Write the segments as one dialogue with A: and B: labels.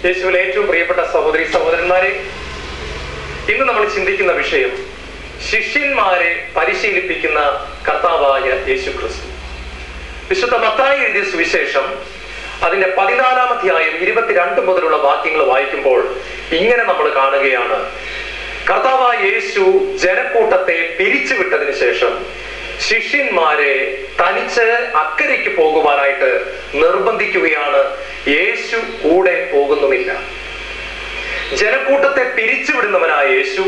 A: യേശുവിൽ ഏറ്റവും പ്രിയപ്പെട്ട സഹോദരി സഹോദരന്മാരെ, ഇന്ന് നമ്മൾ ചിന്തിക്കുന്ന വിഷയം ശിഷ്യന്മാരെ പരിശീലിപ്പിക്കുന്ന കർത്താവായ യേശു ക്രിസ്തു. വിശുദ്ധ മത്തായി എഴുതിയ സുവിശേഷം അതിന്റെ 14-ാം അധ്യായം 22 മുതലുള്ള വാക്യങ്ങൾ വായിക്കുമ്പോൾ ഇങ്ങനെ നമ്മൾ കാണുകയാണ്. കർത്താവായ യേശു ജനക്കൂട്ടത്തെ പിരിച്ചുവിട്ടതിന് ശേഷം ശിഷ്യന്മാരെ തനിച്ച് അക്കരയ്ക്ക് പോകുവാനായിട്ട് നിർബന്ധിക്കുകയാണ്. യേശു കൂടെ പോകുന്നുമില്ല. ജനക്കൂട്ടത്തെ പിരിച്ചുവിടുന്നവനായ യേശു,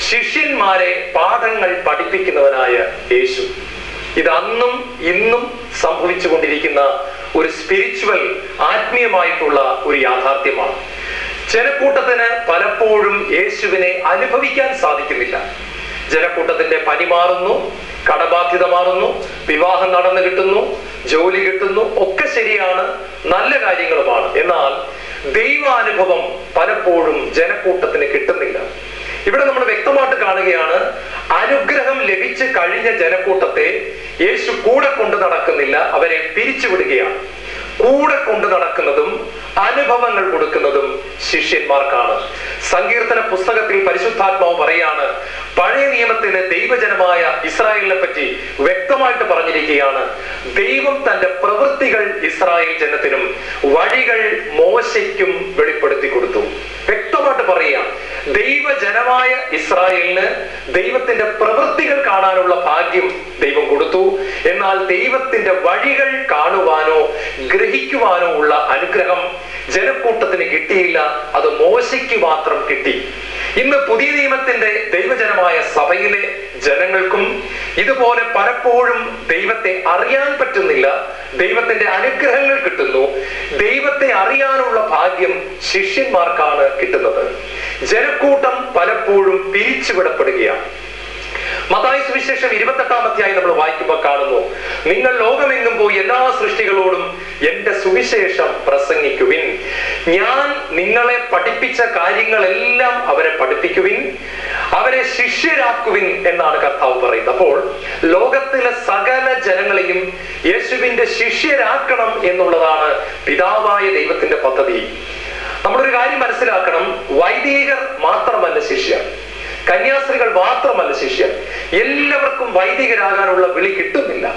A: ശിഷ്യന്മാരെ പാഠങ്ങൾ പഠിപ്പിക്കുന്നവനായ യേശു. ഇത് അന്നും ഇന്നും സംഭവിച്ചുകൊണ്ടിരിക്കുന്ന ഒരു സ്പിരിച്വൽ ആത്മീയമായിട്ടുള്ള ഒരു യാഥാർത്ഥ്യമാണ്. ജനക്കൂട്ടത്തിന് പലപ്പോഴും യേശുവിനെ അനുഭവിക്കാൻ സാധിക്കുന്നില്ല. ജനക്കൂട്ടത്തിന്റെ പനി മാറുന്നു, കടബാധ്യത മാറുന്നു, വിവാഹം നടന്നു കിട്ടുന്നു, ജോലി കിട്ടുന്നു, ഒക്കെ ശരിയാണ്, നല്ല കാര്യങ്ങളുമാണ്. എന്നാൽ ദൈവാനുഭവം പലപ്പോഴും ജനക്കൂട്ടത്തിന് കിട്ടുന്നില്ല. ഇവിടെ നമ്മൾ വ്യക്തമായിട്ട് കാണുകയാണ്, അനുഗ്രഹം ലഭിച്ചു കഴിഞ്ഞ ജനക്കൂട്ടത്തെ യേശു കൂടെ കൊണ്ട് നടക്കുന്നില്ല, അവരെ പിരിച്ചുവിടുകയാണ്. കൂടെ കൊണ്ട് നടക്കുന്നതും അനുഭവങ്ങൾ കൊടുക്കുന്നതും ശിഷ്യന്മാർക്കാണ്. സങ്കീർത്തന പുസ്തകത്തിൽ പരിശുദ്ധാത്മാവ് പറയാണ്, പഴയ നിയമത്തിലെ ദൈവജനമായ ഇസ്രായേലിനെ പറ്റി വ്യക്തമായിട്ട് പറഞ്ഞിരിക്കുകയാണ്, ദൈവം തന്റെ പ്രവൃത്തികൾ ഇസ്രായേൽ ജനത്തിനും വഴികൾ മോശയ്ക്കും വെളിപ്പെടുത്തി കൊടുത്തു. വ്യക്തമായിട്ട് പറയുക, ദൈവജനമായ ഇസ്രായേലിന് ദൈവത്തിന്റെ പ്രവൃത്തികൾ കാണാനുള്ള ഭാഗ്യം ദൈവം കൊടുത്തു. എന്നാൽ ദൈവത്തിന്റെ വഴികൾ കാണുവാനോ ഗ്രഹിക്കുവാനോ ഉള്ള അനുഗ്രഹം ജനക്കൂട്ടത്തിന് കിട്ടിയില്ല. അത് മോശയ്ക്ക് മാത്രം കിട്ടി. ഇന്ന് പുതിയ നിയമത്തിന്റെ ദൈവജനമായ സഭയിലെ ജനങ്ങൾക്കും ഇതുപോലെ പലപ്പോഴും ദൈവത്തെ അറിയാൻ പറ്റുന്നില്ല. ദൈവത്തിന്റെ അനുഗ്രഹങ്ങൾ കിട്ടുന്നു. ദൈവത്തെ അറിയാനുള്ള ഭാഗ്യം ശിഷ്യന്മാർക്കാണ് കിട്ടുന്നത്. ജനക്കൂട്ടം പലപ്പോഴും പിരിച്ചുവിടപ്പെടുകയാണ്. മത്തായി സുവിശേഷം 28-ാം അധ്യായം നമ്മൾ വായിക്കുമ്പോൾ കാണുന്നു, നിങ്ങൾ ലോകമെങ്ങും പോയി എല്ലാ സൃഷ്ടികളോടും എന്റെ സുവിശേഷം പ്രസംഗിക്കുവിൻ. ഞാൻ നിങ്ങളെ പഠിപ്പിച്ച കാര്യങ്ങളെല്ലാം അവരെ പഠിപ്പിക്കുവിൻ, അവരെ ശിഷ്യരാക്കുവിൻ എന്നാണ് കർത്താവ് പറയുന്നത്. അപ്പോൾ ലോകത്തിലെ സകല ജനങ്ങളെയും യേശുവിന്റെ ശിഷ്യരാക്കണം എന്നുള്ളതാണ് പിതാവായ ദൈവത്തിന്റെ പദ്ധതി. നമ്മളൊരു കാര്യം മനസ്സിലാക്കണം, വൈദികർ മാത്രമല്ല ശിഷ്യർ, കന്യാസ്ത്രീകൾ മാത്രമല്ല ശിഷ്യർ. എല്ലാവർക്കും വൈദികരാകാനുള്ള വിളി കിട്ടുന്നില്ല,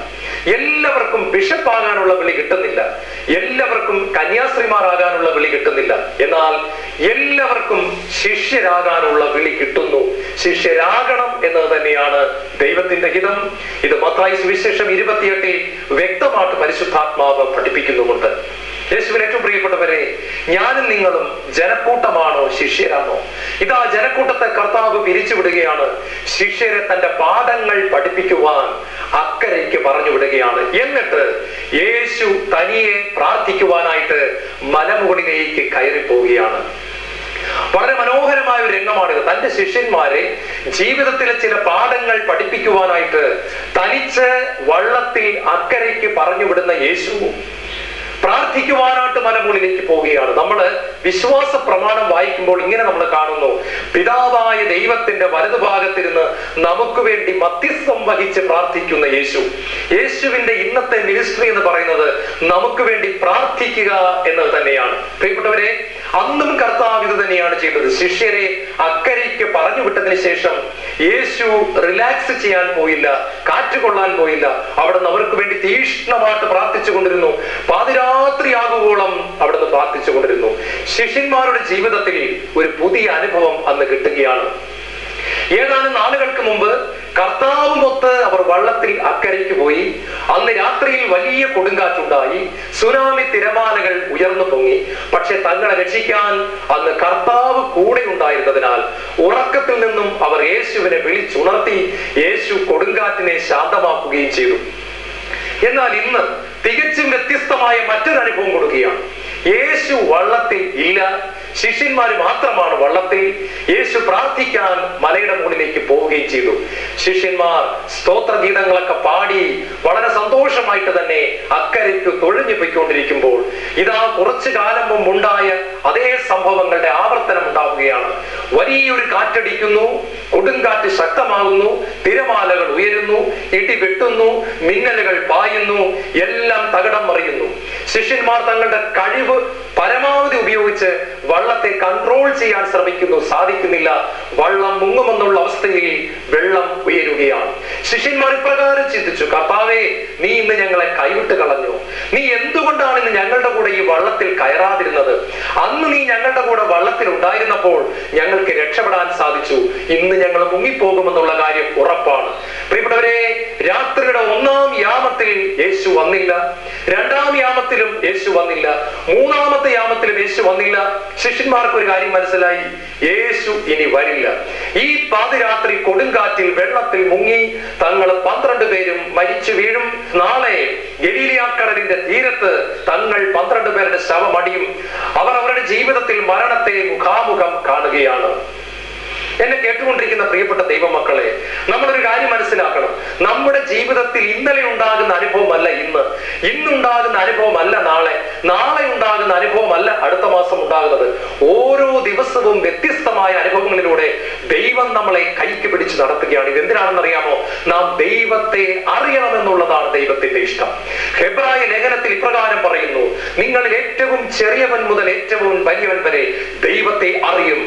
A: എല്ലാവർക്കും ബിഷപ്പാകാനുള്ള വിളി കിട്ടുന്നില്ല, എല്ലാവർക്കും കന്യാസ്ത്രീമാരാകാനുള്ള വിളി കിട്ടുന്നില്ല. എന്നാൽ എല്ലാവർക്കും ശിഷ്യരാകാനുള്ള വിളി കിട്ടുന്നു. ശിഷ്യരാകണം എന്നത് തന്നെയാണ് ദൈവത്തിന്റെ ഹിതം. ഇത് മത്തായി സുവിശേഷം 28 വ്യക്തമായിട്ട് പരിശുദ്ധാത്മാവ് പഠിപ്പിക്കുന്നുമുണ്ട്. യേശുവിൽ ഏറ്റവും പ്രിയപ്പെട്ടവരെ, ഞാനും നിങ്ങളും ജനക്കൂട്ടമാണോ ശിഷ്യരാണോ? ഇതാ ജനക്കൂട്ടത്തെ കർത്താവ് പിരിച്ചുവിടുകയാണ്. ശിഷ്യരെ തന്റെ പാഠങ്ങൾ പഠിപ്പിക്കുവാൻ അക്കരയ്ക്ക് പറഞ്ഞു വിടുകയാണ്. എന്നിട്ട് യേശു തനിയെ പ്രാർത്ഥിക്കുവാനായിട്ട് മലമുകളിലേക്ക് കയറി പോവുകയാണ്. വളരെ മനോഹരമായ ഒരു രംഗമാണിത്. തന്റെ ശിഷ്യന്മാരെ ജീവിതത്തിലെ ചില പാഠങ്ങൾ പഠിപ്പിക്കുവാനായിട്ട് തനിച്ച് വള്ളത്തിൽ അക്കരയ്ക്ക് പറഞ്ഞു വിടുന്ന യേശു പ്രാർത്ഥിക്കുവാനായിട്ട് മലമുകളിലേക്ക് പോവുകയാണ്. നമ്മള് വിശ്വാസ പ്രമാണം വായിക്കുമ്പോൾ ഇങ്ങനെ നമ്മൾ കാണുന്നു, പിതാവായ ദൈവത്തിന്റെ വലതുഭാഗത്തിരുന്ന് നമുക്ക് വേണ്ടി മധ്യസ്ഥം വഹിച്ച് പ്രാർത്ഥിക്കുന്ന യേശു. യേശുവിന്റെ ഇന്നത്തെ മിനിസ്ട്രി എന്ന് പറയുന്നത് നമുക്ക് വേണ്ടി പ്രാർത്ഥിക്കുക എന്നത് തന്നെയാണ്. പ്രിയപ്പെട്ടവരെ, അന്നും കർത്താവ് ഇത് തന്നെയാണ് ചെയ്തത്. ശിഷ്യരെ അക്കരയ്ക്ക് പറഞ്ഞു വിട്ടതിന് ശേഷം യേശു റിലാക്സ് ചെയ്യാൻ പോയില്ല, കാറ്റുകൊള്ളാൻ പോയില്ല. അവിടെ നിന്ന് അവർക്ക് വേണ്ടി തീക്ഷ്ണമായിട്ട് പ്രാർത്ഥിച്ചു കൊണ്ടിരുന്നു. പാതിരാത്രിയാകുവോളം അവിടുന്ന് പ്രാർത്ഥിച്ചു കൊണ്ടിരുന്നു. ശിഷ്യന്മാരുടെ ജീവിതത്തിൽ ഒരു പുതിയ അനുഭവം അന്ന് കിട്ടുകയാണ്. ഏതാനും നാളുകൾക്ക് മുമ്പ് കർത്താവുമൊത്ത് അവർ വള്ളത്തിൽ അക്കരയ്ക്ക് പോയി. അന്ന് രാത്രിയിൽ വലിയ കൊടുങ്കാറ്റുണ്ടായി, സുനാമി തിരമാലകൾ ഉയർന്നു പൊങ്ങി. പക്ഷെ തങ്ങളെ രക്ഷിക്കാൻ അന്ന് കർത്താവ് കൂടെ ഉണ്ടായിരുന്നതിനാൽ ഉറക്കത്തിൽ നിന്നും അവർ യേശുവിനെ വിളിച്ചുണർത്തി. യേശു കൊടുങ്കാറ്റിനെ ശാന്തമാക്കുകയും ചെയ്തു. എന്നാൽ ഇന്ന് തികച്ചും വ്യത്യസ്തമായ മറ്റൊരു അനുഭവം കൊടുക്കുകയാണ്. യേശു വള്ളത്തിൽ ഇല്ല, ശിഷ്യന്മാര് മാത്രമാണ് വള്ളത്തിൽ. യേശു പ്രാർത്ഥിക്കാൻ മലയുടെ മുകളിലേക്ക് പോവുകയും ചെയ്തു. ശിഷ്യന്മാർ സ്തോത്ര ഗീതങ്ങളൊക്കെ പാടി വളരെ സന്തോഷമായിട്ട് തന്നെ അക്കരയ്ക്ക് തൊഴിഞ്ഞു പോയിക്കൊണ്ടിരിക്കുമ്പോൾ ഇതാ കുറച്ചു കാലം മുമ്പ് ഉണ്ടായ അതേ സംഭവങ്ങളുടെ ആവർത്തനം ഉണ്ടാവുകയാണ്. വലിയൊരു കാറ്റടിക്കുന്നു, കൊടുങ്കാറ്റ് ശക്തമാകുന്നു, തിരമാലകൾ ഉയരുന്നു, ഇടി വെട്ടുന്നു, മിന്നലുകൾ പായുന്നു, എല്ലാം തകിടം മറിയുന്നു. ശിഷ്യന്മാർ തങ്ങളുടെ കഴിവ് പരമാവധി ഉപയോഗിച്ച് വള്ളത്തെ കൺട്രോൾ ചെയ്യാൻ ശ്രമിക്കുന്നു, സാധിക്കുന്നില്ല. വള്ളം മുങ്ങുമെന്നുള്ള അവസ്ഥയിൽ വെള്ളം ഉയരുകയാണ്. ശിഷ്യന്മാർ ഇപ്രകാരം ചിന്തിച്ചു, കർത്താവേ, നീ ഇന്ന് ഞങ്ങളെ കൈവിട്ട് കളഞ്ഞു. നീ എന്തുകൊണ്ടാണ് ഇന്ന് ഞങ്ങളുടെ കൂടെ ഈ വള്ളത്തിൽ കയറാതിരുന്നത്? അന്ന് നീ ഞങ്ങളുടെ കൂടെ വള്ളത്തിൽ ഉണ്ടായിരുന്നപ്പോൾ ഞങ്ങൾക്ക് രക്ഷപ്പെടാൻ സാധിച്ചു. ഇന്ന് ഞങ്ങൾ മുങ്ങിപ്പോകുമെന്നുള്ള കാര്യം ഉറപ്പാണ്. പ്രിയപ്പെട്ടവരെ, രാത്രിയുടെ ഒന്നാം യാമത്തിൽ യേശു വന്നില്ല, രണ്ടാം യാമത്തിലും യേശു വന്നില്ല, മൂന്നാമത്തെ യാമത്തിലും യേശു വന്നില്ല. ശിഷ്യന്മാർക്ക് ഒരു കാര്യം മനസ്സിലായി, യേശു ഇനി വരില്ല. ഈ പാതിരാത്രി കൊടുങ്കാറ്റിൽ വെള്ളത്തിൽ മുങ്ങി തങ്ങൾ 12 പേരും മരിച്ചു വീഴും. നാളെ ഗലീലയാക്കടലിന്റെ തീരത്ത് തങ്ങൾ 12 പേരുടെ ശവമടിയും. അവർ അവരുടെ ജീവിതത്തിൽ മരണത്തെ മുഖാമുഖം കാണുകയാണ്. എന്നെ കേട്ടുകൊണ്ടിരിക്കുന്ന പ്രിയപ്പെട്ട ദൈവമക്കളെ, നമ്മളൊരു കാര്യം മനസ്സിലാക്കണം. നമ്മുടെ ജീവിതത്തിൽ ഇന്നലെ ഉണ്ടാകുന്ന അനുഭവമല്ല ഇന്നുണ്ടാകുന്ന അനുഭവമല്ല നാളെ ഉണ്ടാകുന്ന അനുഭവമല്ല അടുത്ത മാസം ഉണ്ടാകുന്നത്. ഓരോ ദിവസവും വ്യത്യസ്തമായ അനുഭവങ്ങളിലൂടെ ദൈവം നമ്മളെ കൈക്ക് പിടിച്ച് നടത്തുകയാണ്. ഇതെന്തിനാണെന്നറിയാമോ? നാം ദൈവത്തെ അറിയണമെന്നുള്ളതാണ് ദൈവത്തിന്റെ ഇഷ്ടം. ഹെബ്രായ ലേഖനത്തിൽ ഇപ്രകാരം പറയുന്നു, നിങ്ങളിൽ ഏറ്റവും ചെറിയവൻ മുതൽ ഏറ്റവും വലിയവൻ വരെ ദൈവത്തെ അറിയും.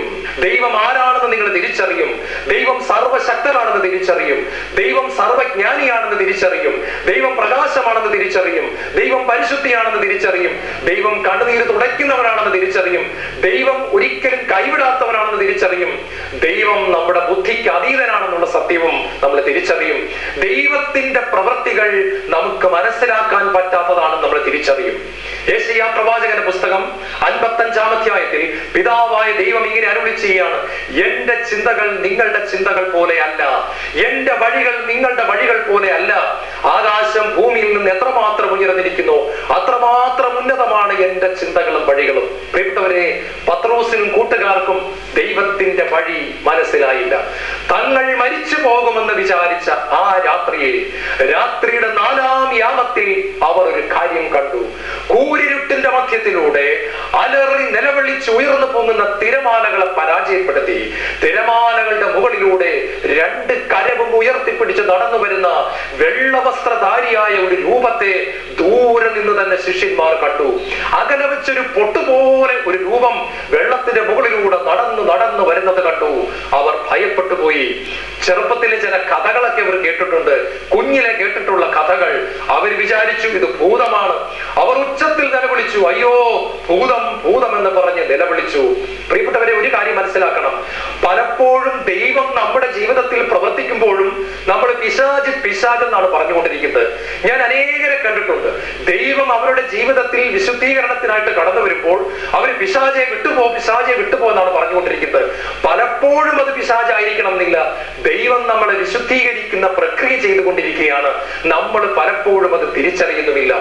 A: ദൈവം ആരാണെന്ന് നിങ്ങൾ തിരിച്ചറിയും. ദൈവം സർവശക്തനാണെന്ന് തിരിച്ചറിയും. ദൈവം സർവജ്ഞാനിയാണെന്ന് തിരിച്ചറിയും. ദൈവം പ്രകാശമാണെന്ന് തിരിച്ചറിയും. ദൈവം പരിശുദ്ധിയാണെന്ന് തിരിച്ചറിയും. ദൈവം കണ്ണുനീര് തുടയ്ക്കുന്നവനാണെന്ന് തിരിച്ചറിയും. ദൈവം ഒരിക്കലും കൈവിടാത്തവനാണെന്ന് തിരിച്ചറിയും. ദൈവം നമ്മുടെ ബുദ്ധിക്ക് അതീതനാണെന്നുള്ള സത്യവും നമ്മൾ തിരിച്ചറിയും. ദൈവത്തിന്റെ പ്രവൃത്തികൾ നമുക്ക് മനസ്സിലാക്കാൻ പറ്റാത്തതാണെന്ന് നമ്മൾ തിരിച്ചറിയും. യെശയ്യാ പ്രവാചകന്റെ പുസ്തകം 55-ാം അധ്യായത്തിൽ പിതാവായ ദൈവം ഇങ്ങനെ അരുളി ചെയ്യാണ്, എന്റെ ചിന്തകൾ നിങ്ങളുടെ ചിന്തകൾ പോലെ അല്ല, എന്റെ വഴികൾ നിങ്ങളുടെ വഴികൾ പോലെ അല്ല. ആകാശം ഭൂമിയിൽ നിന്ന് എത്രമാത്രം ഉയർന്നിരിക്കുന്നു അത്രമാത്രം ഉന്നതമാണ് എന്റെ ചിന്തകളും വഴികളും. പ്രിയപ്പെട്ടവരെ, പത്രോസിനും കൂട്ടുകാർക്കും ദൈവത്തിന്റെ വഴി മനസ്സിലായില്ല. തങ്ങൾ മരിച്ചു പോകുമെന്ന് വിചാരിച്ച ആ രാത്രിയുടെ 4-ാം യാമത്തിൽ അവർ ഒരു കാര്യം കണ്ടു. കൂരിരുട്ടിന്റെ മധ്യത്തിലൂടെ അലറി നിലവിളിച്ച് ഉയർന്നു പോകുന്ന തിരമാലകളെ പരാജയപ്പെടുത്തി തിരമാലകളുടെ മുകളിലൂടെ 2 കരവും ഉയർത്തിപ്പിടിച്ച് നടന്നു വരുന്ന വെള്ളവസ്ത്രധാരിയായ ഒരു രൂപത്തെ ദൂരെ നിന്ന് തന്നെ ശിഷ്യന്മാർ കണ്ടു. അകലെ വെച്ചൊരു പൊട്ടുപോലെ ഒരു രൂപം വെള്ളത്തിന്റെ മുകളിലൂടെ നടന്നു വരുന്നത് കണ്ടു. അവർ ഭയപ്പെട്ടു പോയി. ചെറുപ്പത്തിലെ ചില കഥകളൊക്കെ അവർ കേട്ടിട്ടുണ്ട്, കുഞ്ഞിലെ കേട്ടിട്ടുള്ള കഥകൾ. അവർ വിചാരിച്ചു ഇത് ഭൂതമാണ്. അവർ ഉച്ചത്തിൽ നിലവിളിച്ചു, അയ്യോ ഭൂതം ഭൂതം എന്ന് പറഞ്ഞ് നിലവിളിച്ചു. പ്രിയപ്പെട്ടവരെ, ഒരു കാര്യം മനസ്സിലാക്കണം. പലപ്പോഴും ദൈവം നമ്മുടെ ജീവിതത്തിൽ പ്രവർത്തിക്കുമ്പോഴും നമ്മൾ പിശാച് എന്നാണ് പറഞ്ഞുകൊണ്ടിരിക്കുന്നത്. ഞാൻ അനേകരെ കണ്ടിട്ടുണ്ട്, ദൈവം അവരുടെ ജീവിതത്തിൽ വിശുദ്ധീകരണത്തിനായിട്ട് കടന്നു വരുമ്പോൾ അവർ പിശാചെ വിട്ടുപോ എന്നാണ് പറഞ്ഞുകൊണ്ടിരിക്കുന്നത്. പലപ്പോഴും അത് പിശാചായിരിക്കണം എന്നില്ല. ദൈവം നമ്മളെ വിശുദ്ധീകരിക്കുന്ന പ്രക്രിയ ചെയ്തുകൊണ്ടിരിക്കുകയാണ്. നമ്മൾ പലപ്പോഴും അത് തിരിച്ചറിയുന്നുമില്ല.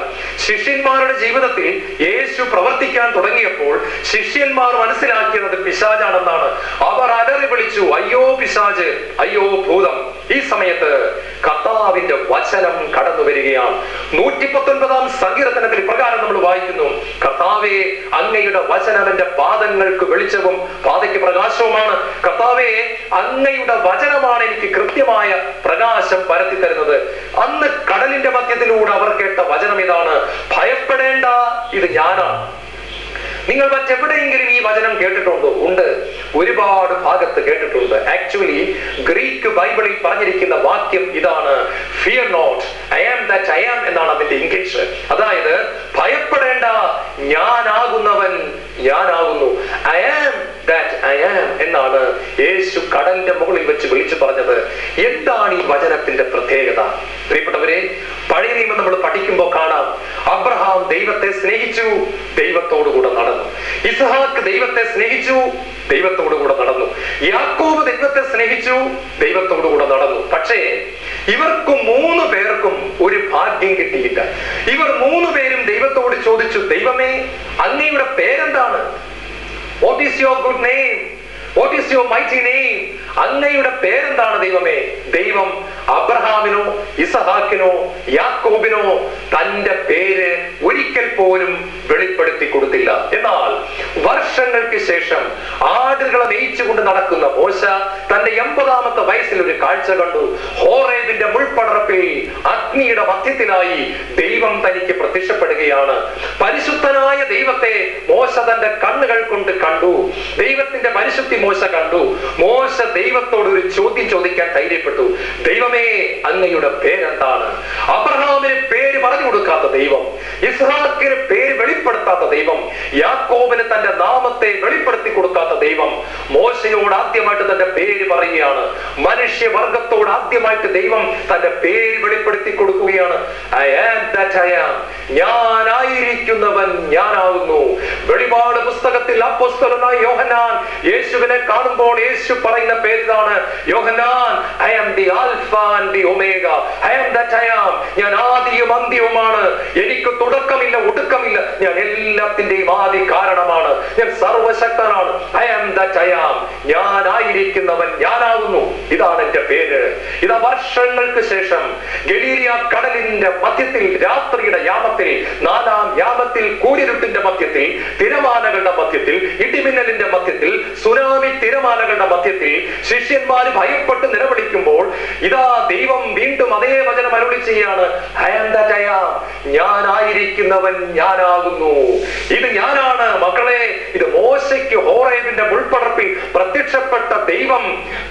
A: ശിഷ്യന്മാരുടെ ജീവിതത്തിൽ യേശു പ്രവർത്തിക്കാൻ തുടങ്ങിയപ്പോൾ ശിഷ്യന്മാർ മനസ്സിലാക്കിയത് പിശാചാണെന്നാണ്. അവർ അലറി വിളിച്ചു, അയ്യോ പിശാച്, അയ്യോ ഭൂതം. ഈ സമയത്ത് കർത്താവിന്റെ വചനം കടന്നു വരികയാണ്. 119-ാം സങ്കീർത്തനത്തിൽ പ്രകാരം നമ്മൾ വായിക്കുന്നു, കർത്താവേ, അങ്ങയുടെ വചനം എന്റെ പാദങ്ങൾക്ക് വെളിച്ചവും പാതയ്ക്ക് പ്രകാശവുമാണ്. കർത്താവേ, അങ്ങയുടെ വചനമാണ് എനിക്ക് കൃത്യമായ പ്രകാശം പരത്തി തരുന്നത്. അന്ന് കടലിന്റെ മധ്യത്തിലൂടെ അവർ കേട്ട വചനം ഇതാണ്, ഭയപ്പെടേണ്ട, ഇത് ഞാനാണ്. നിങ്ങൾ മറ്റെവിടെയെങ്കിലും ഈ വചനം കേട്ടിട്ടുണ്ടോ? ഉണ്ട്, ഒരുപാട് ഭാഗത്ത് കേട്ടിട്ടുണ്ട്. ആക്ച്വലി ഗ്രീക്ക് ബൈബിളിൽ പറഞ്ഞിരിക്കുന്ന വാക്യം ഇതാണ്, fear not, I am that I am എന്നാണ് അതിന്റെ ഇംഗ്ലീഷ്. അതായത് ഭയപ്പെടേണ്ട, ഞാനാകുന്നവൻ ഞാനാകുന്നു. I am that I am എന്നാണ് യേശു കടലിന്റെ മുകളിൽ വെച്ച് വിളിച്ചു പറഞ്ഞത്. എന്താണ് ഈ വചനത്തിന്റെ പ്രത്യേകത? പ്രിയപ്പെട്ടവരെ, പഴയ നിയമം നമ്മൾ പഠിക്കുമ്പോൾ കാണാം, അബ്രഹാം ദൈവത്തെ സ്നേഹിച്ചു, ദൈവത്തോടുകൂടെ നടന്നു. ഇസ്ഹാക്ക് ദൈവത്തെ സ്നേഹിച്ചു, ദൈവത്തോടുകൂടെ നടന്നു. യാക്കോബ് ദൈവത്തെ സ്നേഹിച്ചു, ദൈവത്തോടുകൂടെ നടന്നു. പക്ഷേ ഇവർക്ക് 3 പേർക്കും ഒരു ഭാഗ്യം കിട്ടിയില്ല. ഇവർ 3 പേരും ദൈവത്തോട് ചോദിച്ചു, ദൈവമേ, അങ്ങയുടെ പേരെന്താണ്? What is your good name? What is your mighty name? അങ്ങയുടെ പേരെന്താണ് ദൈവമേ? ദൈവം അബ്രഹാമിനോ ഇസഹാക്കിനോ യാക്കോബിനോ തന്റെ പേര് ഒരിക്കൽ പോലും വെളിപ്പെടുത്തി കൊടുത്തില്ല. എന്നാൽ വർഷങ്ങൾക്ക് ശേഷം ആടുകളെ നെയ്ച്ചുകൊണ്ട് നടക്കുന്ന മോശ തന്റെ 80-ാമത്തെ വയസ്സിൽ ഒരു കാഴ്ച കണ്ടു. ഹോറേബിന്റെ മുൾപ്പടർപ്പിൽ അഗ്നിയുടെ മധ്യത്തിലായി ദൈവം തനിക്ക് പ്രത്യക്ഷപ്പെടുകയാണ്. പരിശുദ്ധനായ ദൈവത്തെ മോശ തന്റെ കണ്ണുകൾ കൊണ്ട് കണ്ടു. ദൈവത്തിന്റെ പരിശുദ്ധി മോശ കണ്ടു. മോശ ദൈവത്തോട് ഒരു ചോദ്യം ചോദിക്കാൻ ധൈര്യപ്പെട്ടു. ദൈവമേ, അങ്ങയുടെ പേരെന്താണ്? അബ്രഹാമിന് പേര് പറഞ്ഞു കൊടുക്കാത്ത ദൈവം, ഇസ്ഹാക്കിന് പേര് വെളിപ്പെടുത്താത്ത ദൈവം, യാക്കോബിന് തന്റെ നാമത്തെ വെളിപ്പെടുത്തി കൊടുക്കാത്ത ദൈവം മോശയോട് ആദ്യമായിട്ട് തന്റെ പേര് പറയുകയാണ്. മനുഷ്യവർഗത്തോട് ആദ്യമായിട്ട് ദൈവം തന്റെ പേര് വെളിപ്പെടുത്തി കൊടുക്കുകയാണ്. I am that I am. ഞാനായിരിക്കുന്നവൻ ഞാനാകുന്നു. വെളിപാട് പുസ്തകത്തിൽ അപ്പോസ്തലനായ യോഹന്നാൻ യേശുവിനെ കാണുമ്പോൾ യേശു പറയുന്ന പേരാണ് യോഹന്നാൻ. I am the Alpha and the Omega. I am that I am. ഞാൻ ആദിയും അന്ത്യവുമാണ്. എനിക്ക് തുടക്കമില്ല, ഒടുക്കമില്ല. ഞാൻ എല്ലാത്തിന്റെയും ആദി കാരണമാണ്. ഞാൻ സർവശക്തനാണ്. I am that I am. ഞാനായിരിക്കുന്നവൻ ഞാനാകുന്നു. ഇതാണ് എന്റെ പേര്. ഇതാ വർഷങ്ങൾക്ക് ശേഷം ഗലീലിയ കടലിന്റെ മധ്യത്തിൽ, രാത്രിയുടെ യാമത്തിൽ, 4-ാം യാമത്തിൽ, കൂരിരുട്ടിന്റെ മധ്യത്തിൽ, തിരമാലകളുടെ മധ്യത്തിൽ, ഇടിമിന്നലിന്റെ മധ്യത്തിൽ, സുനാമി തിരമാലകളുടെ മധ്യത്തിൽ ശിഷ്യന്മാർ ഭയപ്പെട്ട് നിലവിളിക്കുമ്പോൾ ഇതാ ദൈവം വീണ്ടും അതേ വചനം അരുളി ചെയ്യാണ്. I am that I am. ഞാനായിരിക്കുന്നവൻ ഞാനാകുന്നു. ഇത് ഞാനാണ് മക്കളെ. ഇത് മോശയ്ക്ക് ഹോറേബിന്റെ മുൾപ്പടർപ്പിൽ പ്രത്യക്ഷപ്പെട്ട ദൈവം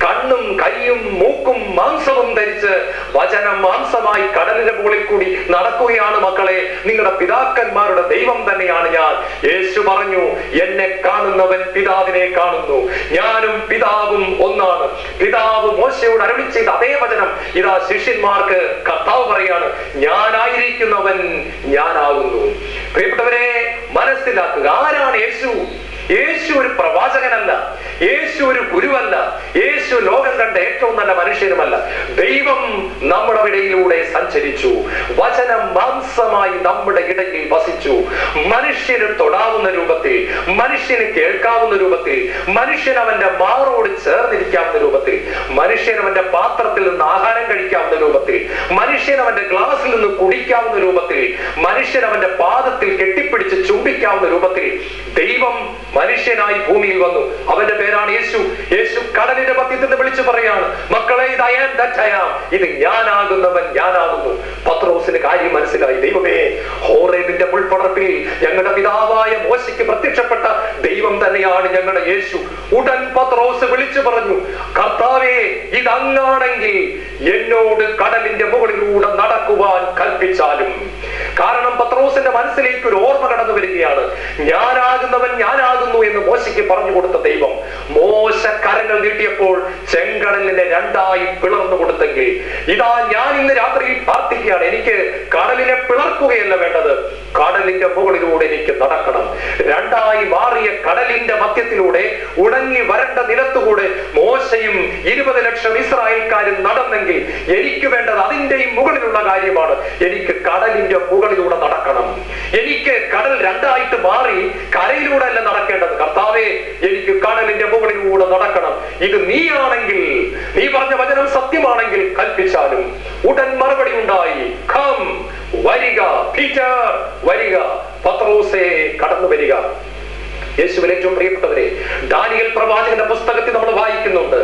A: കണ്ണും കൈയും മൂക്കും മാംസവും ധരിച്ച് വചനം മാംസമായി കടലിന്റെ മുകളിൽ കൂടി നടക്കുകയാണ് മക്കളെ. നിങ്ങളുടെ പിതാക്കന്മാരുടെ ദൈവം തന്നെയാണ് ഞാൻ. യേശു പറഞ്ഞു, എന്നെ കാണുന്നവൻ പിതാവിനെ കാണുന്നു, ഞാനും പിതാവും ഒന്നാണ്. പിതാവ് മോശയോട് അരുളി ചെയ്ത അതേ വചനം ഇതാ ശിഷ്യന്മാർക്ക് കർത്താവ് പറയാണ്, ഞാനായിരിക്കുന്നവൻ ഞാനാകുന്നു. പ്രിയപ്പെട്ടവരെ, മനസ്സിലാക്കുക, ആരാണ് യേശു? യേശു ഒരു പ്രവാചകനല്ല, യേശു ഒരു ഗുരുവല്ല, യേശു ലോകം കണ്ട ഏറ്റവും നല്ല മനുഷ്യനുമല്ല. ദൈവം നമ്മുടെ ഇടയിലൂടെ സഞ്ചരിച്ചു, വചനം മാംസമായി നമ്മുടെ ഇടയിൽ വസിച്ചു. മനുഷ്യന് തൊടാവുന്ന രൂപത്തിൽ, മനുഷ്യന് കേൾക്കാവുന്ന രൂപത്തിൽ, മനുഷ്യൻ അവന്റെ മാറോട് ചേർന്നിരിക്കാവുന്ന രൂപത്തിൽ, മനുഷ്യൻ അവന്റെ പാത്രത്തിൽ നിന്ന് ആഹാരം കഴിക്കാവുന്ന രൂപത്തിൽ, മനുഷ്യൻ അവന്റെ ഗ്ലാസിൽ നിന്ന് കുടിക്കാവുന്ന രൂപത്തിൽ, മനുഷ്യൻ അവന്റെ പാദത്തിൽ കെട്ടിപ്പിടിച്ച് ചുംബിക്കാവുന്ന രൂപത്തിൽ ദൈവം മനുഷ്യനായി ഭൂമിയിൽ വന്നു. അവന്റെ പേരാണ് യേശു. യേശു കടലിന്റെ മധ്യത്തിൽ നിന്ന് വിളിച്ചു പറയാണ്, മക്കളെ, ഇത് I am that I am. ഇത് ഞാനാകുന്നവൻ ഞാനാകുന്നു. പത്രോസിന് കാര്യം മനസ്സിലായി. ദൈവമേ, ഹോറേബിന്റെ മുൾപ്പടർപ്പിൽ ഞങ്ങളുടെ പിതാവായ മോശയ്ക്ക് പ്രത്യക്ഷപ്പെട്ട ദൈവം തന്നെയാണ് ഞങ്ങളുടെ യേശു. ഉടൻ പത്രോസ് വിളിച്ചു പറഞ്ഞു, കർത്താവേ, ഇതങ്ങാണെങ്കിൽ എന്നോട് കടലിന്റെ മുകളിലൂടെ നടക്കുവാൻ കൽപ്പിച്ചാലും. കാരണം പത്രോസിന്റെ മനസ്സിലേക്ക് ഒരു ഓർമ്മ കടന്നു വരികയാണ്. ഞാനാകുന്നവൻ ഞാനാകുന്നു എന്ന് മോശയ്ക്ക് പറഞ്ഞു കൊടുത്ത ദൈവം മോശ കരങ്ങൾ നീട്ടിയപ്പോൾ ചെങ്കടലിനെ രണ്ടായി പിളർന്നു കൊടുത്തെങ്കിൽ, ഇതാ ഞാൻ ഇന്ന് രാത്രിയിൽ പ്രാർത്ഥിക്കുകയാണ്, എനിക്ക് കടലിനെ പിളർക്കുകയല്ല വേണ്ടത്, കടലിന്റെ മുകളിലൂടെ എനിക്ക് നടക്കണം. രണ്ടായി മാറിയ കടലിന്റെ മധ്യത്തിലൂടെ ഉണങ്ങി വരണ്ട നിലത്തുകൂടെ മോശയും 20 ലക്ഷം ഇസ്രായേൽക്കാരും നടന്നെങ്കിൽ എനിക്ക് വേണ്ടത് അതിന്റെയും മുകളിലുള്ള കാര്യമാണ്. എനിക്ക് കടലിന്റെ മുകളിലൂടെ നടക്കണം. എനിക്ക് കടൽ രണ്ടായിട്ട് മാറി കരയിലൂടെ അല്ല നടക്കേണ്ടത്. കർത്താവേ, എനിക്ക് കടലിന്റെ മുകളിലൂടെ നടക്കണം. ഇത് നീയാണെങ്കിൽ, നീ പറഞ്ഞ വചനം സത്യമാണെങ്കിൽ കൽപ്പിച്ചാലും. ഉടൻ മറുപടി ഉണ്ടായി, കം, വരിക പീറ്റർ, വരിക പത്രോസേ, കടന്നു വരിക. യേശുവിൽ ഏറ്റവും പ്രിയപ്പെട്ടവരെ, ദാനിയേൽ പ്രവാചകന്റെ പുസ്തകത്തിൽ നമ്മൾ വായിക്കുന്നുണ്ട്,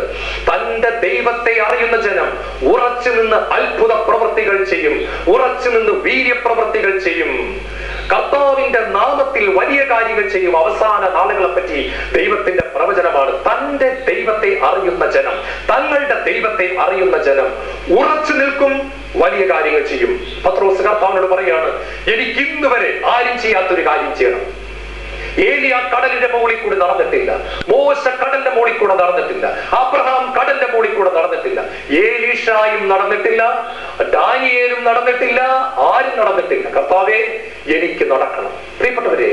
A: തന്റെ ദൈവത്തെ അറിയുന്ന ജനം ഉറച്ചു നിന്ന് അത്ഭുത പ്രവൃത്തികൾ ചെയ്യും, ഉറച്ചു നിന്ന് വീര്യപ്രവൃത്തികൾ ചെയ്യും, കർത്താവിന്റെ നാമത്തിൽ വലിയ കാര്യങ്ങൾ ചെയ്യും. അവസാന നാളുകളെ പറ്റി ദൈവത്തിന്റെ പ്രവചനമാണ്. തന്റെ ദൈവത്തെ അറിയുന്ന ജനം, തങ്ങളുടെ ദൈവത്തെ അറിയുന്ന ജനം ഉറച്ചു നിൽക്കും, വലിയ കാര്യങ്ങൾ ചെയ്യും. പത്രോസ് കർത്താവിനോട് പറയാണ്, എനിക്ക് ഇന്ന് വരെ ആരും ചെയ്യാത്തൊരു കാര്യം ചെയ്യണം. ഏലിയ കടലിന്റെ മുകളിൽ കൂടി നടന്നിട്ടില്ല, മോശ കടലിന്റെ മുകളിൽ കൂടെ നടന്നിട്ടില്ല, അബ്രഹാം കടലിന്റെ മുകളിൽ കൂടെ നടന്നിട്ടില്ല, ഏലീഷായും നടന്നിട്ടില്ല, ദാനിയേലും നടന്നിട്ടില്ല, ആരും നടന്നിട്ടില്ല. കർത്താവേ, എനിക്ക് നടക്കണം. പ്രിയപ്പെട്ടവരെ,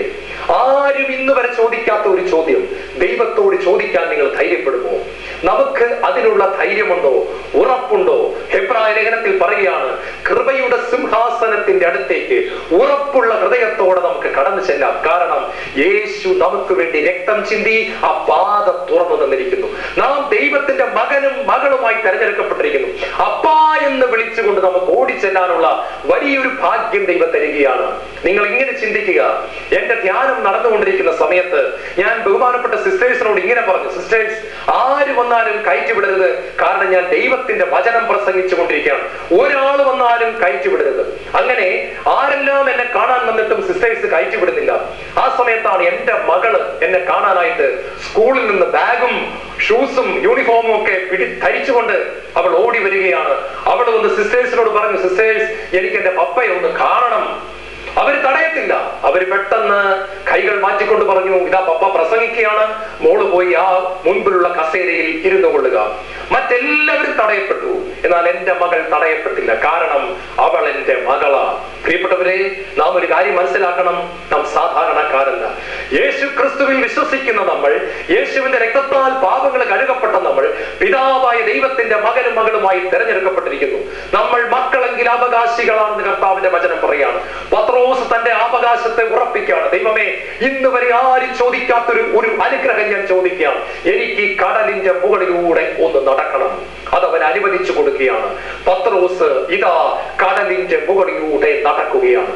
A: ആരും ഇന്ന് വരെ ചോദിക്കാത്ത ഒരു ചോദ്യം ദൈവത്തോട് ചോദിക്കാൻ നിങ്ങൾ ധൈര്യപ്പെടുമോ? നമുക്ക് അതിനുള്ള ധൈര്യമുണ്ടോ, ഉറപ്പുണ്ടോ? ഹെബ്രായ എബ്രായ ലേഖനത്തിൽ പറയുകയാണ്, കൃപയുടെ സിംഹാസനത്തിന്റെ അടുത്തേക്ക് ഉറപ്പുള്ള ഹൃദയത്തോടെ നമുക്ക് കടന്നു ചെല്ലാം. കാരണം യേശു നമുക്ക് വേണ്ടി രക്തം ചിന്തി ആ പാത തുറന്നു തന്നിരിക്കുന്നു. നാം ദൈവത്തിന്റെ മകനും മകളുമായി തെരഞ്ഞെടുക്കപ്പെട്ടിരിക്കുന്നു. അപ്പാ എന്ന് വിളിച്ചുകൊണ്ട് നമുക്ക് ഓടിച്ചെല്ലാനുള്ള വലിയൊരു ഭാഗ്യം ദൈവം തരികയാണ്. നിങ്ങൾ ഇങ്ങനെ ചിന്തിക്കുക. എന്റെ ധ്യാനം നടന്നുകൊണ്ടിരിക്കുന്ന സമയത്ത് ഞാൻ ബഹുമാനപ്പെട്ട സിസ്റ്റേഴ്സിനോട് ഇങ്ങനെ പറഞ്ഞു, സിസ്റ്റേഴ്സ്, ആര് വന്നാലും കയറ്റിവിടരുത്. കാരണം ഞാൻ ദൈവത്തിന്റെ വചനം പ്രസംഗിച്ചു കൊണ്ടിരിക്കുകയാണ്. ഒരാൾ വന്നാലും കയറ്റിവിടരുത്. അങ്ങനെ ആരെല്ലാം എന്നെ കാണാൻ വന്നിട്ടും സിസ്റ്റേഴ്സ് കയറ്റിവിടുന്നില്ല. ആ സമയത്താണ് എന്റെ മകള് എന്നെ കാണാനായിട്ട് സ്കൂളിൽ നിന്ന് ബാഗും ഷൂസും യൂണിഫോമും ഒക്കെ ധരിച്ചുകൊണ്ട് അവൾ ഓടി വരികയാണ്. അവൾ വന്ന് സിസ്റ്റേഴ്സിനോട് പറഞ്ഞു, സിസ്റ്റേഴ്സ്, എനിക്ക് എന്റെ പപ്പയെ ഒന്ന് കാണണം. അവര് തടയത്തില്ല. അവര് പെട്ടെന്ന് കൈകൾ മാറ്റിക്കൊണ്ട് പറഞ്ഞു, ഇതാ പപ്പ പ്രസംഗിക്കുകയാണ്, മോള് പോയി ആ മുൻപിലുള്ള കസേരയിൽ ഇരുന്നു കൊള്ളുക. മറ്റെല്ലാവരും തടയപ്പെട്ടു. എന്നാൽ എന്റെ മകൾ തടയപ്പെട്ടില്ല. കാരണം അവൾ എന്റെ മകളാ. പ്രിയപ്പെട്ടവരെ, നാം ഒരു കാര്യം മനസ്സിലാക്കണം. നാം സാധാരണക്കാരല്ല. യേശു ക്രിസ്തുവിൽ വിശ്വസിക്കുന്ന നമ്മൾ, യേശുവിന്റെ രക്തത്താൽ പാപങ്ങൾ കഴുകപ്പെട്ട നമ്മൾ, പിതാവായ ദൈവത്തിന്റെ മകനും മകളുമായി തെരഞ്ഞെടുക്കപ്പെട്ടിരിക്കുന്നു. നമ്മൾ മക്കളെങ്കിൽ അവകാശികളാണെന്ന് കർത്താവിന്റെ വചനം പറയാണ്. പത്രോസ് തന്റെ അവകാശത്തെ ഉറപ്പിക്കുകയാണ്. ദൈവമേ, ഇന്ന് വരെ ആരും ചോദിക്കാത്തൊരു അനുഗ്രഹം ഞാൻ ചോദിക്കുകയാണ്. എനിക്ക് ഈ കടലിന്റെ മുകളിലൂടെ ഒന്ന് നടക്കണം. അതവൻ അനുവദിച്ചു കൊടുക്കുകയാണ്. പത്രോസ് ഇതാ കടലിന്റെ മുകളിലൂടെ നടക്കുകയാണ്.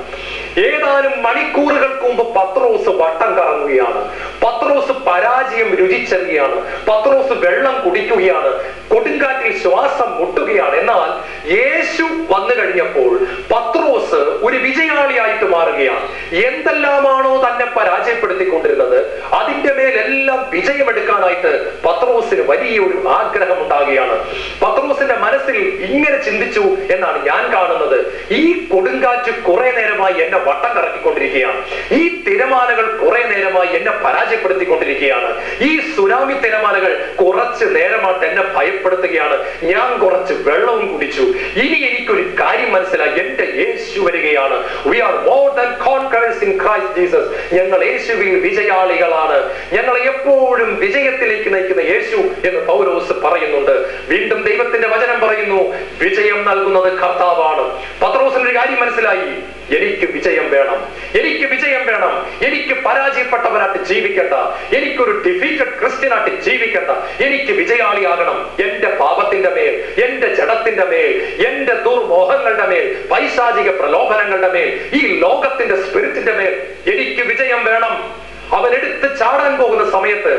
A: ഏതാനും മണിക്കൂറുകൾക്ക് മുമ്പ് പത്രോസ് വട്ടം കറങ്ങുകയാണ്. പത്രോസ് പരാജയം രുചിച്ചറിയുകയാണ്. പത്രോസ് വെള്ളം കുടിക്കുകയാണ്. കൊടുങ്കാറ്റിൽ ശ്വാസം മുട്ടുകയാണ്. എന്നാൽ യേശു വന്നു കഴിഞ്ഞപ്പോൾ പത്രോസ് ഒരു വിജയാളിയായിട്ട് മാറുകയാണ്. എന്തെല്ലാമാണോ തന്നെ പരാജയപ്പെടുത്തിക്കൊണ്ടിരുന്നത് അതിന്റെ മേലെല്ലാം വിജയമെടുക്കാനായിട്ട് പത്രോസിന് വലിയൊരു ആഗ്രഹം ഉണ്ടാകുകയാണ്. പത്രോസിന്റെ മനസ്സിൽ ഇങ്ങനെ ചിന്തിച്ചു എന്നാണ് ഞാൻ കാണുന്നത്, ഈ കൊടുങ്കാറ്റ് കുറെ നേരമായി എന്നെ വട്ടം കറക്കിക്കൊണ്ടിരിക്കുകയാണ്. ഈ തിരമാലകൾ കുറെ നേരമായി എന്നെ പരാജയപ്പെടുത്തിക്കൊണ്ടിരിക്കുകയാണ്. ഈ സുനാമി തിരമാലകൾ കുറച്ച് നേരമായിട്ട് എന്നെ ഭയപ്പെടുത്തുകയാണ്. ഞാൻ കുറച്ച് വെള്ളവും കുടിച്ചു. ഇനി എനിക്കൊരു കാര്യം മനസ്സിലായി, എന്റെ യേശു വരികയാണ്. We are more than conquerors in Christ Jesus. ഞങ്ങൾ യേശുവിൽ വിജയാളികളാണ്. ഞങ്ങളെ എപ്പോഴും വിജയത്തിലേക്ക് നയിക്കുന്ന യേശു എന്ന് പൗലോസ് പറയുന്നുണ്ട്. വീണ്ടും ദൈവത്തിന്റെ വചനം പറയുന്നു, വിജയം നൽകുന്നത് കർത്താവാണ്. പത്രോസിന് ഒരു കാര്യം മനസ്സിലായി, എനിക്ക് വിജയം വേണം, എനിക്ക് വിജയം വേണം. എനിക്ക് പരാജയപ്പെട്ടവരായിട്ട് ജീവിക്കണ്ട, എനിക്കൊരു ഡിഫീറ്റഡ് ക്രിസ്ത്യനായിട്ട് ജീവിക്കണ്ട. എനിക്ക് വിജയാളിയാകണം. എന്റെ പാപത്തിന്റെ മേൽ, എന്റെ ജഡത്തിന്റെ മേൽ, എന്റെ ദുർമോഹങ്ങളുടെ മേൽ, പൈശാചിക പ്രലോഭനങ്ങളുടെ മേൽ, ഈ ലോകത്തിന്റെ സ്പിരിറ്റിന്റെ മേൽ എനിക്ക് വിജയം വേണം. അവൻ എടുത്ത് ചാടാൻ പോകുന്ന സമയത്ത്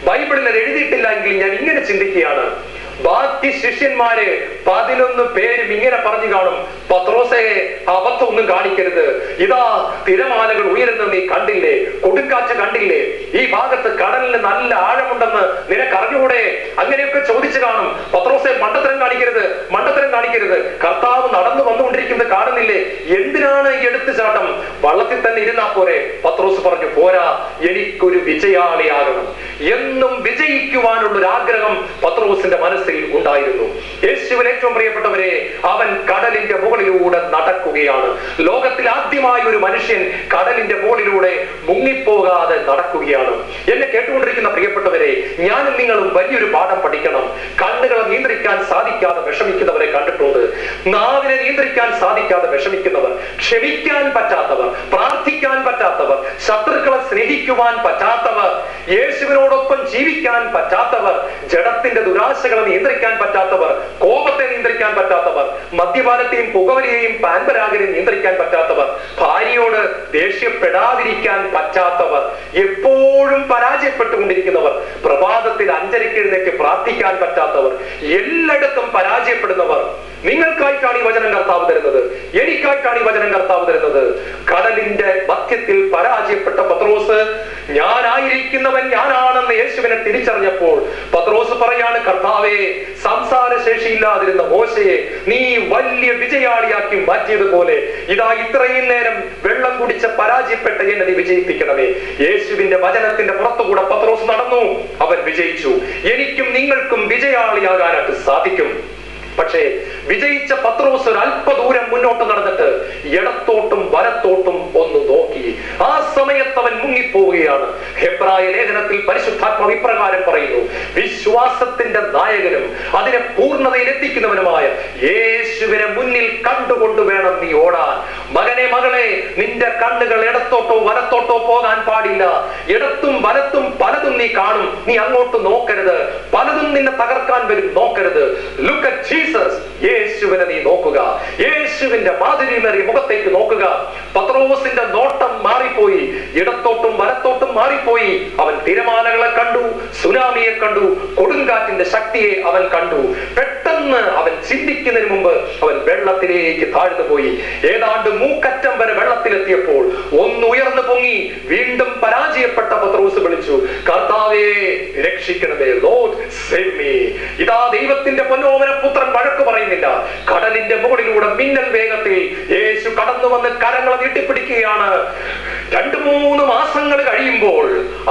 A: ബൈബിളിൽ എഴുതിയിട്ടില്ല എങ്കിൽ ഞാൻ ഇങ്ങനെ ചിന്തിക്കുകയാണ്, ബാക്കി ശിഷ്യന്മാര് 11 പേരും ഇങ്ങനെ പറഞ്ഞു കാണും, പത്രോസേ, അബദ്ധമൊന്നും കാണിക്കരുത്. ഇതാ തിരമാലകൾ ഉയരുന്നത് നീ കണ്ടില്ലേ? കൊടുങ്കാറ്റ് കണ്ടില്ലേ? ഈ ഭാഗത്ത് കടലിന് നല്ല ആഴമുണ്ടെന്ന് നിനക്ക് അറിഞ്ഞുകൂടെ? അങ്ങനെയൊക്കെ ചോദിച്ചു കാണും. പത്രോസേ, മണ്ടത്തരം കാണിക്കരുത്, മണ്ടത്തരം കാണിക്കരുത്. കർത്താവ് നടന്നു വന്നുകൊണ്ടിരിക്കുന്നത് കാണുന്നില്ലേ? എന്തിനാണ് ഈ എടുത്തുചാട്ടം? വള്ളത്തിൽ തന്നെ ഇരുന്നാ പോരെ? പത്രോസ് പറഞ്ഞു, പോരാ, എനിക്കൊരു വിജയാളിയാകണം. എന്നും വിജയിക്കുവാനുള്ളൊരു ആഗ്രഹം പത്രോസിന്റെ മനസ്സിൽ ഉണ്ടായിരുന്നു. യേശുവിൽ ഏറ്റവും പ്രിയപ്പെട്ടവരെ, അവൻ കടലിന്റെ മുകളിലൂടെ നടക്കുകയാണ്. ലോകത്തിൽ ആദ്യമായി ഒരു മനുഷ്യൻ കടലിന്റെ മുകളിലൂടെ മുങ്ങിപ്പോകാതെ നടക്കുകയാണ്. എന്നെ കേട്ടുകൊണ്ടിരിക്കുന്ന പ്രിയപ്പെട്ടവരെ, ഞാനും നിങ്ങളും വലിയൊരു പാഠം പഠിക്കണം. കണ്ണുകളെ നിയന്ത്രിക്കാൻ സാധിക്കാതെ വിഷമിക്കുന്നവരെ കണ്ടിട്ടുണ്ട്. നാവിനെ നിയന്ത്രിക്കാൻ സാധിക്കാതെ വിഷമിക്കുന്നവർ, ക്ഷമിക്കാൻ പറ്റാത്തവർ, പ്രാർത്ഥിക്കാൻ പറ്റാത്തവർ, ശത്രുക്കളെ സ്നേഹിക്കുവാൻ പറ്റാത്തവർ, യേശുവിനോടൊപ്പം ജീവിക്കാൻ പറ്റാത്തവർ, ജഡത്തിന്റെ ദുരാശകളെ നിയന്ത്രിക്കാൻ പറ്റാത്തവർ, കോപത്തെ നിയന്ത്രിക്കാൻ പറ്റാത്തവർ, മദ്യപാനത്തെയും പുകവലിയെയും പാൻപരാഗിനെയും നിയന്ത്രിക്കാൻ പറ്റാത്തവർ, ഭാര്യയോട് ദേഷ്യപ്പെടാതിരിക്കാൻ പറ്റാത്തവർ, എപ്പോഴും പരാജയപ്പെട്ടുകൊണ്ടിരിക്കുന്നവർ, പ്രഭാതത്തിൽ 5:30 എഴുന്നേറ്റ് പ്രാർത്ഥിക്കാൻ പറ്റാത്തവർ, എല്ലായിടത്തും പരാജയപ്പെടുന്നവർ. നിങ്ങൾക്കായിട്ടാണ് ഈ വചനം കർത്താവ് തരുന്നത്, എനിക്കായിട്ടാണ് ഈ വചനം കർത്താവ് തരുന്നത്. കടലിന്റെ മധ്യത്തിൽ പരാജയപ്പെട്ട പത്രോസ്, ഞാനായിരിക്കുന്നവൻ ഞാനാണെന്ന് യേശുവിനെ തിരിച്ചറിഞ്ഞപ്പോൾ പത്രോസ് പറയാണ്, കർത്താവേ, സംസാരശേഷിയില്ലാതിരുന്ന മോശയെ നീ വലിയ വിജയാളിയാക്കി മാറ്റിയതുപോലെ ഇതാ ഇത്രയും നേരം വെള്ളം കുടിച്ച പരാജയപ്പെട്ട എന്നെ നീ വിജയിപ്പിക്കണമേ. യേശുവിന്റെ വചനത്തിന്റെ പുറത്തുകൂടെ പത്രോസ് നടന്നു. അവൻ വിജയിച്ചു. എനിക്കും നിങ്ങൾക്കും വിജയാളിയാകാനായിട്ട് സാധിക്കും. പക്ഷേ വിജയിച്ച പത്രോസ് ഒരു അല്പദൂരം മുന്നോട്ട് നടന്നിട്ട് ഇടത്തോട്ടും വലത്തോട്ടും ഒന്ന് നോക്കി. ആ സമയത്ത് അവൻ മുങ്ങിപ്പോവുകയാണ്. ഹെബ്രായ ലേഖനത്തിൽ പരിശുദ്ധാത്മാവ് ഇപ്രകാരം പറയുന്നു: വിശ്വാസത്തിന്റെ നായകനും അതിനെ പൂർണ്ണതയിൽ എത്തിക്കുന്നവനുമായ യേശുവിനെ മുന്നിൽ കണ്ടുകൊണ്ട് വേണം നീ ഓടാൻ. മകനെ, മകളെ, നിന്റെ കണ്ണുകൾ ഇടത്തോട്ടോ വലത്തോട്ടോ പോകാൻ പാടില്ല. ഇടത്തും വലത്തും പലതും നീ കാണും, നീ അങ്ങോട്ട് നോക്കരുത്. പലതും നിന്നെ തകർക്കാൻ വരും, നോക്കരുത്. Look at Jesus. യേശുവിനെ നീ നോക്കുക, യേശുവിന്റെ മാധുര്യമേറിയ മുഖത്തേക്ക് നോക്കുക. പത്രോസിന്റെ നോട്ടം മാറിപ്പോയി, ഇടത്തോട്ടും വലത്തോട്ടും മാറിപ്പോയി. അവൻ തിരമാലകളെ കണ്ടു, സുനാമിയെ കണ്ടു, കൊടുങ്കാറ്റിന്റെ ശക്തിയെ അവൻ കണ്ടു. പെട്ടെന്ന് അവൻ ചിന്തിക്കുന്നതിന് മുമ്പ് അവൻ വെള്ളത്തിലേക്ക് താഴ്ന്നു പോയി. ഏതാണ്ട് മൂക്കറ്റം വരെ വെള്ളത്തിലെത്തിയപ്പോൾ ഒന്ന് ഉയർന്നു പൊങ്ങി വീണ്ടും പരാജയപ്പെട്ട പത്രോസ് വിളിച്ചു: കർത്താവേ, രക്ഷിക്കണമേ, ലോർഡ് സേവ് മീ. ഇതാ ദൈവത്തിന്റെ പൊന്നോമന പുത്രൻ വഴക്ക് പറയുന്നില്ല. കടലിന്റെ മുകളിലൂടെ മിന്നൽ വേഗത്തിൽ യേശു കടന്നു വന്ന് കരങ്ങളെ നീട്ടിപ്പിടിക്കുകയാണ്. 2-3 മാസങ്ങൾ കഴിയുമ്പോൾ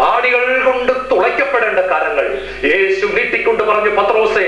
A: ആണികൾ കൊണ്ട് തുളയ്ക്കപ്പെടേണ്ട കരങ്ങൾ യേശു നീട്ടിക്കൊണ്ട് പറഞ്ഞു: പത്രോസേ,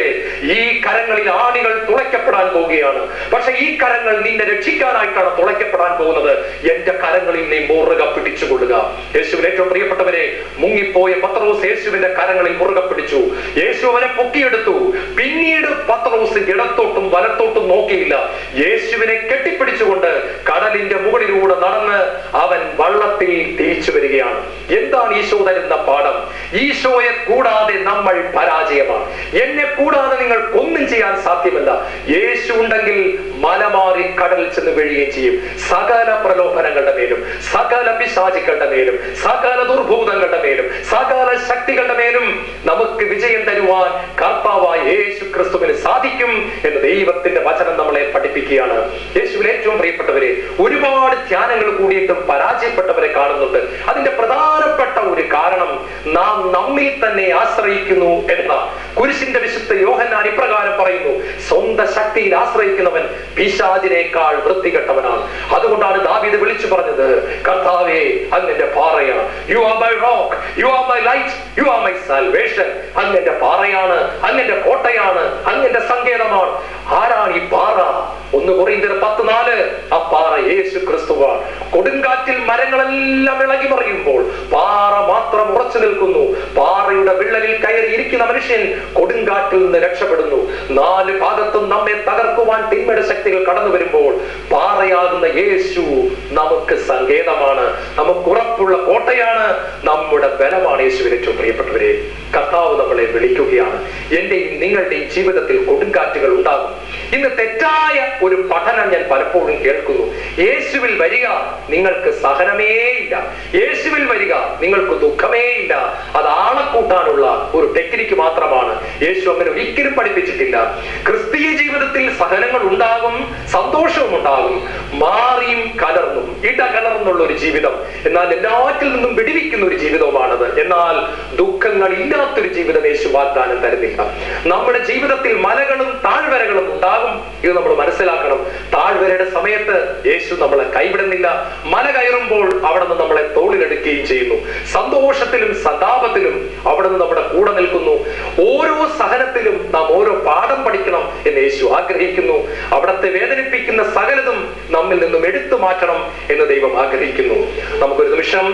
A: ഈ കരങ്ങളിൽ ആണികൾ തുളയ്ക്കപ്പെടാൻ പോവുകയാണ്. പക്ഷെ ഈ കരങ്ങൾ നിന്നെ രക്ഷിക്കാനായിട്ടാണ് തുളയ്ക്കപ്പെടാൻ പോകുന്നത്. എന്റെ കരങ്ങളിൽ നീ മുറുകെ പിടിച്ചുകൊള്ളുക. യേശുവിന് ഏറ്റവും പ്രിയപ്പെട്ടവരെ, മുങ്ങിപ്പോയ പത്രോസ് യേശുവിന്റെ കരങ്ങളിൽ മുറുകെ പിടിച്ചു. യേശു അവനെ പൊക്കിയെടുത്തു. പിന്നീട് പത്രോസ് ഇടത്തോട്ടും വലത്തോട്ടും നോക്കിയില്ല. യേശുവിനെ കെട്ടിപ്പിടിച്ചുകൊണ്ട് കടലിന്റെ മുകളിലൂടെ നടന്ന് അവൻ വള്ളത്തിൽ തിരിച്ചു വരികയാണ്. എന്താണ് ഈശോ തരുന്ന പാഠം? ഈശോയെ കൂടാതെ നമ്മൾ പരാജയമാണ്. എന്നെ കൂടാതെ നിങ്ങൾക്കൊന്നും ചെയ്യാൻ സാധ്യമല്ല. യേശു ഉണ്ടെങ്കിൽ മലമാറി കടലിൽ ചെന്ന് വീഴുകയും ചെയ്യും. സകല പ്രലോഭനങ്ങളുടെ മേലും, സകല പിശാചുക്കളുടെ മേലും, സകല ദുർഭൂതങ്ങളുടെ മേലും, സകല ശക്തികളുടെ മേലും നമുക്ക് വിജയം തരുവാൻ കർത്താവായ യേശു ക്രിസ്തുവിന് സാധിക്കും എന്ന് ദൈവത്തിന്റെ വചനം നമ്മളെ പഠിപ്പിക്കുകയാണ്. യേശുവിൽ ഏറ്റവും പ്രിയപ്പെട്ടവരെ, ഒരുപാട് ധ്യാനങ്ങൾ കൂടിയിട്ടും പരാജയപ്പെട്ടവരെ കാണുന്നുണ്ട്. അതിന്റെ പ്രധാനപ്പെട്ട ഒരു കാരണം നാം നമ്മിൽ തന്നെ ആശ്രയിക്കുന്നു എന്ന. കുരിശിന്റെ വിശുദ്ധ യോഹന്നാൻ ഇപ്രകാരം പറയുന്നു: സ്വന്തം ശക്തിയിൽ ആശ്രയിക്കുന്നവൻ പിശാചിനേക്കാൾ വൃത്തികെട്ടവനാണ്. അതുകൊണ്ടാണ് ദാവീദ് വിളിച്ചു പറഞ്ഞത്: കർത്താവേ, അങ്ങന്റെ പാറയാണ്. You are my rock, you are my light, you are my salvation. അങ്ങന്റെ പാറയാണ്, അങ്ങന്റെ കോട്ടയാണ്, അങ്ങന്റെ സങ്കേതമാണ്. ആരാണ് ഈ പാറ? 1 കൊരിന്ത്യർ 10:4. ആ പാറ യേശു ക്രിസ്തുവാണ്. കൊടുങ്കാറ്റിൽ മരങ്ങളെല്ലാം ഇളകി മറിയുമ്പോൾ പാറ മാത്രം ഉറച്ചു നിൽക്കുന്നു. പാറയുടെ വിള്ളലിൽ കയറി ഇരിക്കുന്ന മനുഷ്യൻ കൊടുങ്കാറ്റിൽ നിന്ന് രക്ഷപ്പെടുന്നു. 4 ഭാഗത്തും നമ്മെ തകർക്കുവാൻ തിന്മയുടെ ശക്തികൾ കടന്നു വരുമ്പോൾ പാറയാകുന്ന യേശു നമുക്ക് സങ്കേതമാണ്, നമുക്ക് ഉറപ്പുള്ള കോട്ടയാണ്, നമ്മുടെ ബലമാണ്. യേശുവിനെ ഏറ്റവും പ്രിയപ്പെട്ടവരെ, കർത്താവ് നമ്മളെ വിളിക്കുകയാണ്. എന്റെയും നിങ്ങളുടെയും ജീവിതത്തിൽ കൊടുങ്കാറ്റുകൾ ഉണ്ടാകും. ഇന്ന് തെറ്റായ ഒരു പഠനം ഞാൻ പലപ്പോഴും കേൾക്കുന്നു. യേശുവിൽ വരിക, നിങ്ങൾക്ക് സഹനമേ ഇല്ല. യേശുവിൽ വരിക, നിങ്ങൾക്ക് ദുഃഖമേ ഇല്ല. അത് ആളെ കൂട്ടാനുള്ള ഒരു ടെക്നിക്ക് മാത്രമാണ്. യേശു അങ്ങനെ ഒരിക്കലും പഠിപ്പിച്ചിട്ടില്ല. ക്രിസ്തീയ ജീവിതത്തിൽ സഹനങ്ങൾ ഉണ്ടാകും, സന്തോഷവും ഉണ്ടാകും, മാറിയും കലർന്നും ഇടകലർന്നുള്ള ഒരു ജീവിതം. എന്നാൽ എല്ലാറ്റിൽ നിന്നും വിടിവിക്കുന്ന ഒരു ജീവിതവുമാണത്. എന്നാൽ ദുഃഖങ്ങൾ ഇല്ലാത്തൊരു ജീവിതം യേശു വാഗ്ദാനം തരുന്നില്ല. നമ്മുടെ ജീവിതത്തിൽ മലകളും താഴ്വരകളും ഉണ്ടാകും. ഇത് നമ്മൾ മനസ്സിലാക്കണം. താഴ്വരയുടെ സമയത്ത് യേശു നമ്മളെ കൈവിടുന്നില്ല. മല കയറുമ്പോൾ അവിടെ നിന്ന് നമ്മളെ തോളിലെടുക്കുകയും ചെയ്യുന്നു. സന്തോഷത്തിലും സന്താപത്തിലും അവിടെ നിന്ന് നമ്മുടെ കൂടെ നിൽക്കുന്നു. ഓരോ സഹനത്തിലും നാം ഓരോ പാഠം പഠിക്കണം എന്ന് യേശു ആഗ്രഹിക്കുന്നു. അവിടത്തെ വേദനിപ്പിക്കുന്ന സകലതും നമ്മിൽ നിന്നും എടുത്തു മാറ്റണം എന്ന് ദൈവം ആഗ്രഹിക്കുന്നു. നമുക്കൊരു നിമിഷം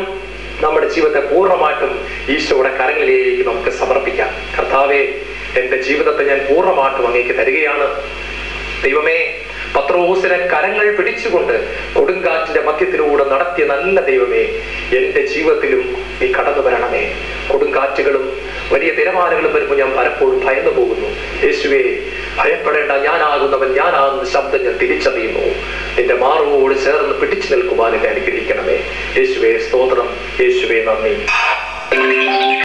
A: നമ്മുടെ ജീവിതത്തെ പൂർണ്ണമായിട്ടും ഈശോയുടെ കരങ്ങളിലേക്ക് നമുക്ക് സമർപ്പിക്കാം. കർത്താവേ, എന്റെ ജീവിതത്തെ ഞാൻ പൂർണ്ണമായിട്ടും അങ്ങേക്ക് തരികയാണ്. ദൈവമേ, പത്രോസിനെ കരങ്ങൾ പിടിച്ചുകൊണ്ട് കൊടുങ്കാറ്റിന്റെ മധ്യത്തിലൂടെ നടത്തിയ നല്ല ദൈവമേ, എന്റെ ജീവിതത്തിലും നീ കടന്നു വരണമേ. കൊടുങ്കാറ്റുകളും വലിയ തിരമാലകളും വരുമ്പോൾ ഞാൻ പലപ്പോഴും ഭയന്നു പോകുന്നു. യേശുവേ, ഭയപ്പെടേണ്ട, ഞാനാകുന്നവൻ ഞാനാകുന്ന ശബ്ദം ഞാൻ തിരിച്ചറിയുന്നു. എന്റെ മാറോട് ചേർന്ന് പിടിച്ചു നിൽക്കുവാൻ എന്നെ അനുഗ്രഹിക്കണമേ. യേശുവേ സ്തോത്രം, യേശുവേ നന്ദി.